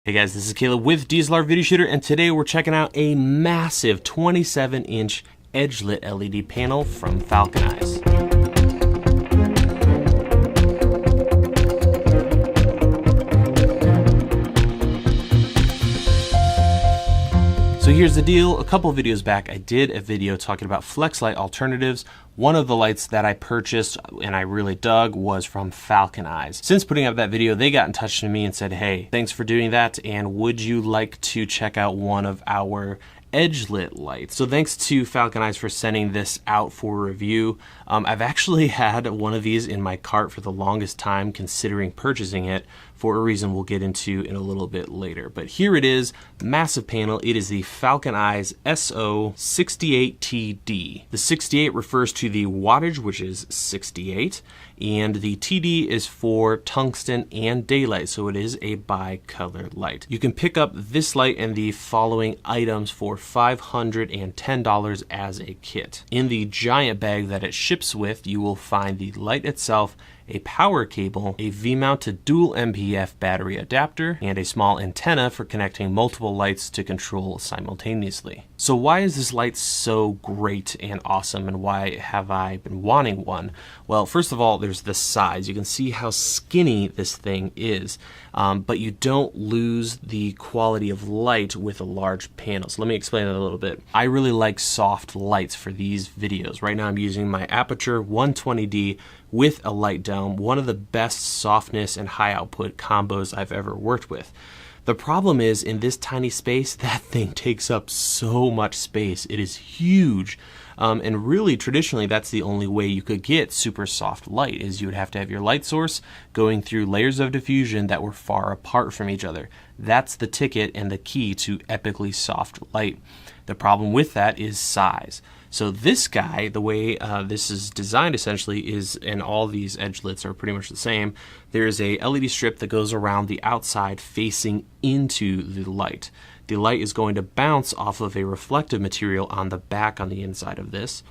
Hey guys, this is Caleb with DSLR Video Shooter, and today we're checking out a massive 27-inch edge-lit LED panel from Falcon Eyes. So here's the deal. A couple of videos back, I did a video talking about flex light alternatives. One of the lights that I purchased and I really dug was from Falcon Eyes. Since putting up that video, they got in touch with me and said, hey, thanks for doing that, and would you like to check out one of our edge-lit lights? So thanks to Falcon Eyes for sending this out for review. I've actually had one of these in my cart for the longest time, considering purchasing it for a reason we'll get into in a little bit later. But here it is, massive panel. It is the Falcon Eyes SO-68TD. The 68 refers to the wattage, which is 68, and the TD is for tungsten and daylight, so it is a bi-color light. You can pick up this light and the following items for $510 as a kit. In the giant bag that it ships with, you will find the light itself, a power cable, a V-mounted dual MPF battery adapter, and a small antenna for connecting multiple lights to control simultaneously. So why is this light so great and awesome, and why have I been wanting one? Well, first of all, there's the size. You can see how skinny this thing is, but you don't lose the quality of light with a large panel. So let me explain that a little bit. I really like soft lights for these videos. Right now I'm using my Aperture 120D with a light dome, one of the best softness and high output combos I've ever worked with. The problem is, in this tiny space, that thing takes up so much space. It is huge. And really, traditionally, that's the only way you could get super soft light, is you would have to have your light source going through layers of diffusion that were far apart from each other. That's the ticket and the key to epically soft light. The problem with that is size. So this guy, the way this is designed essentially is, and all these edge lits are pretty much the same, there is a LED strip that goes around the outside facing into the light. The light is going to bounce off of a reflective material on the back on the inside of this.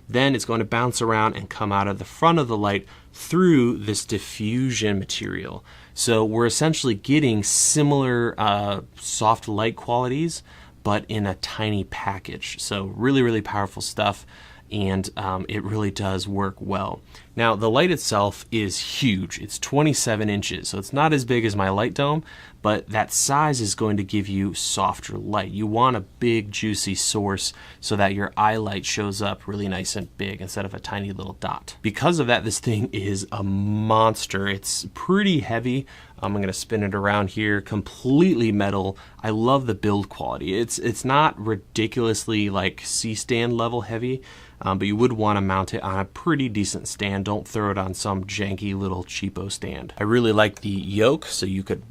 Then it's going to bounce around and come out of the front of the light through this diffusion material. So we're essentially getting similar soft light qualities, but in a tiny package. So really, really powerful stuff, and it really does work well. Now, the light itself is huge. It's 27 inches, so it's not as big as my light dome, but that size is going to give you softer light. You want a big, juicy source so that your eye light shows up really nice and big instead of a tiny little dot. Because of that, this thing is a monster. It's pretty heavy. I'm going to spin it around here, completely metal. I love the build quality. It's not ridiculously like C-stand level heavy, but you would want to mount it on a pretty decent stand. Don't throw it on some janky little cheapo stand. I really like the yoke, so you could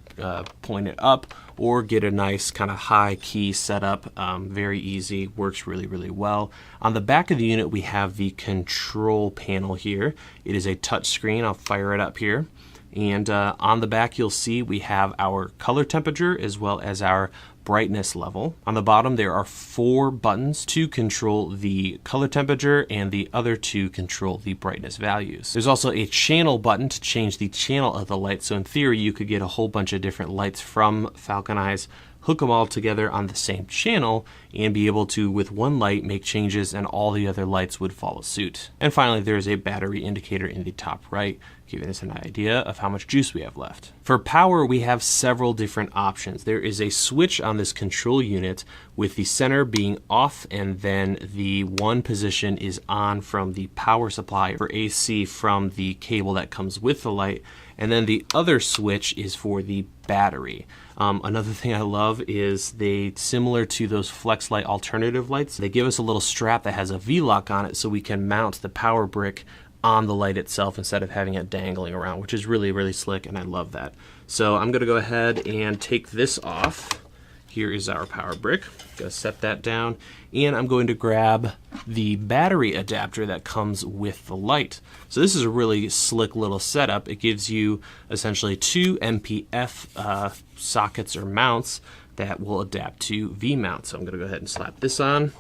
point it up or get a nice kind of high key setup. Very easy, works really, really well. On the back of the unit, we have the control panel here. It is a touch screen. I'll fire it up here. And on the back, you'll see we have our color temperature as well as our brightness level. On the bottom, there are 4 buttons to control the color temperature and the other to control the brightness values. There's also a channel button to change the channel of the light. So in theory, you could get a whole bunch of different lights from Falcon Eyes, hook them all together on the same channel, and be able to, with one light, make changes, and all the other lights would follow suit. And finally, there is a battery indicator in the top right, giving us an idea of how much juice we have left. For power, we have several different options. There is a switch on this control unit with the center being off, and then the one position is on from the power supply for AC from the cable that comes with the light, and then the other switch is for the battery. Another thing I love is similar to those flex light alternative lights, they give us a little strap that has a V-lock on it so we can mount the power brick on the light itself instead of having it dangling around, which is really, really slick, and I love that. So I'm gonna go ahead and take this off. Here is our power brick. Gonna set that down, and I'm going to grab the battery adapter that comes with the light. So this is a really slick little setup. It gives you essentially 2 MPF sockets or mounts that will adapt to V-mount. So I'm gonna go ahead and slap this on,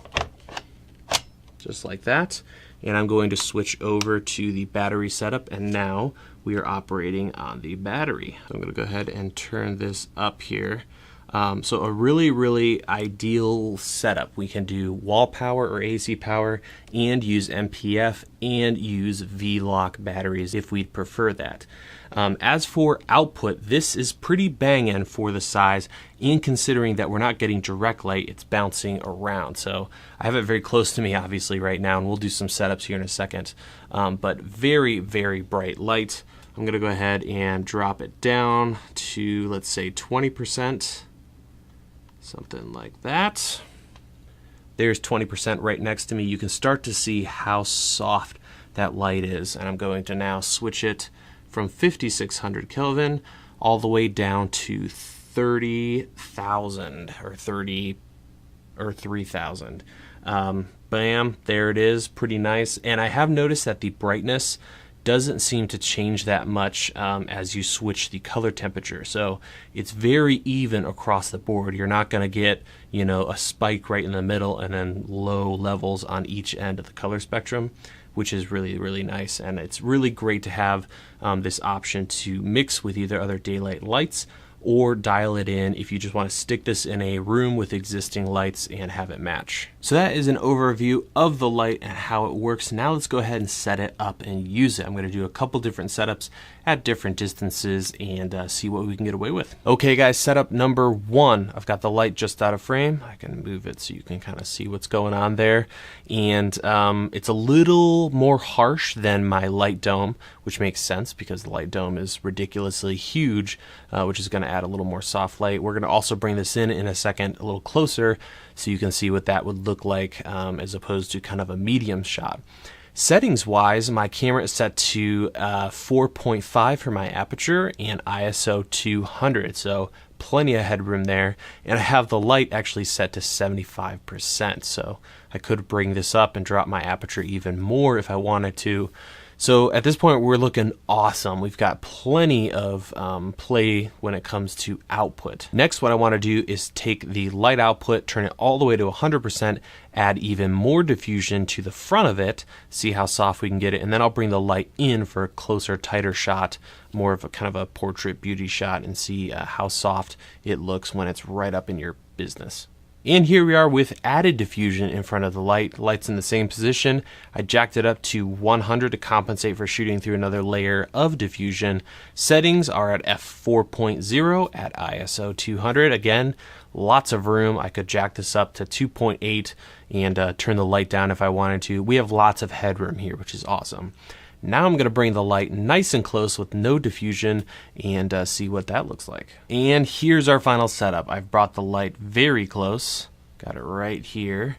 just like that. And I'm going to switch over to the battery setup, and now we are operating on the battery. I'm going to go ahead and turn this up here. So a really ideal setup. We can do wall power or AC power and use MPF and use V-Lock batteries if we'd prefer that. As for output, this is pretty banging for the size, and considering that we're not getting direct light, it's bouncing around. So I have it very close to me obviously right now, and we'll do some setups here in a second. But very bright light. I'm gonna go ahead and drop it down to, let's say, 20%. Something like that. There's 20% right next to me. You can start to see how soft that light is. And I'm going to now switch it from 5600 Kelvin all the way down to 30,000 or 3,000. Bam, there it is, pretty nice. And I have noticed that the brightness doesn't seem to change that much as you switch the color temperature. So it's very even across the board. You're not going to get, you know, a spike right in the middle and then low levels on each end of the color spectrum, which is really nice. And it's really great to have this option to mix with either other daylight lights or dial it in if you just want to stick this in a room with existing lights and have it match. So that is an overview of the light and how it works. Now let's go ahead and set it up and use it. I'm going to do a couple different setups at different distances and see what we can get away with. Okay guys, setup number one. I've got the light just out of frame. I can move it so you can kind of see what's going on there. And it's a little more harsh than my light dome, which makes sense because the light dome is ridiculously huge, which is going to add a little more soft light. We're going to also bring this in a second a little closer so you can see what that would look like as opposed to kind of a medium shot. Settings wise, my camera is set to 4.5 for my aperture and ISO 200, so plenty of headroom there. And I have the light actually set to 75%, so I could bring this up and drop my aperture even more if I wanted to. So at this point, we're looking awesome. We've got plenty of play when it comes to output. Next, what I want to do is take the light output, turn it all the way to 100%, add even more diffusion to the front of it, see how soft we can get it, and then I'll bring the light in for a closer, tighter shot, more of a kind of a portrait beauty shot, and see how soft it looks when it's right up in your business. And here we are with added diffusion in front of the light. Light's in the same position. I jacked it up to 100 to compensate for shooting through another layer of diffusion. Settings are at f4.0 at ISO 200. Again, lots of room. I could jack this up to 2.8 and turn the light down if I wanted to. We have lots of headroom here, which is awesome. Now I'm going to bring the light nice and close with no diffusion and see what that looks like. And here's our final setup. I've brought the light very close, got it right here,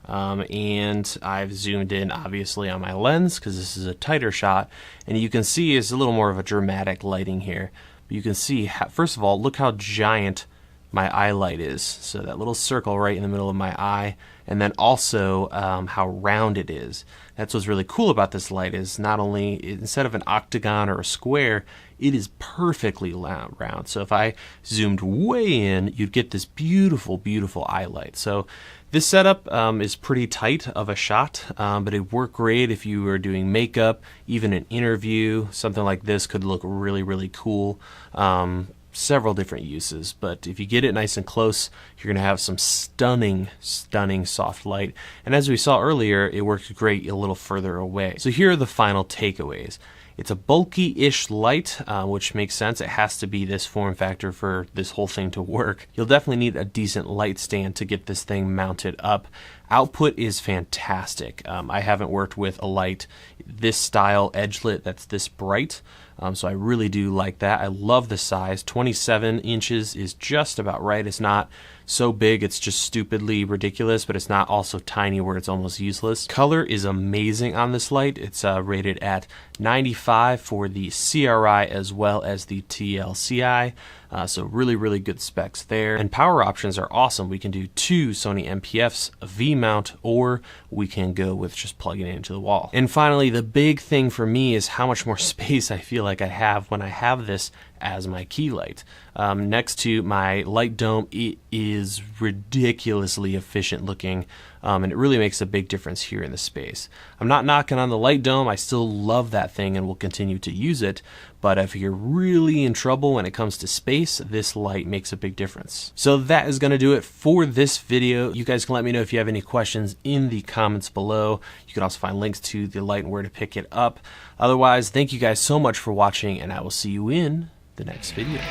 and I've zoomed in obviously on my lens because this is a tighter shot, and you can see it's a little more of a dramatic lighting here. But you can see, first of all, look how giant my eye light is. So that little circle right in the middle of my eye, and then also how round it is. That's what's really cool about this light is not only, instead of an octagon or a square, it is perfectly round. So if I zoomed way in, you'd get this beautiful eye light. So this setup is pretty tight of a shot, but it'd work great if you were doing makeup, even an interview. Something like this could look really cool. Several different uses, but if you get it nice and close, you're gonna have some stunning soft light. And as we saw earlier, it works great a little further away. So here are the final takeaways. It's a bulky-ish light, which makes sense. It has to be this form factor for this whole thing to work. You'll definitely need a decent light stand to get this thing mounted up. Output is fantastic. I haven't worked with a light this style edge lit that's this bright, so I really do like that. I love the size. 27 inches is just about right. It's not so big it's just stupidly ridiculous, but it's not also tiny where it's almost useless. Color is amazing on this light. It's rated at 95 for the CRI as well as the TLCI. So really good specs there. And power options are awesome. We can do 2 Sony MPFs, a V mount, or we can go with just plugging it into the wall. And finally, the big thing for me is how much more space I feel like I have when I have this as my key light. Next to my light dome, it is ridiculously efficient looking, and it really makes a big difference here in the space. I'm not knocking on the light dome. I still love that thing and will continue to use it, but if you're really in trouble when it comes to space, this light makes a big difference. So that is going to do it for this video. You guys can let me know if you have any questions in the comments below. You can also find links to the light and where to pick it up. Otherwise, thank you guys so much for watching, and I will see you in the next video.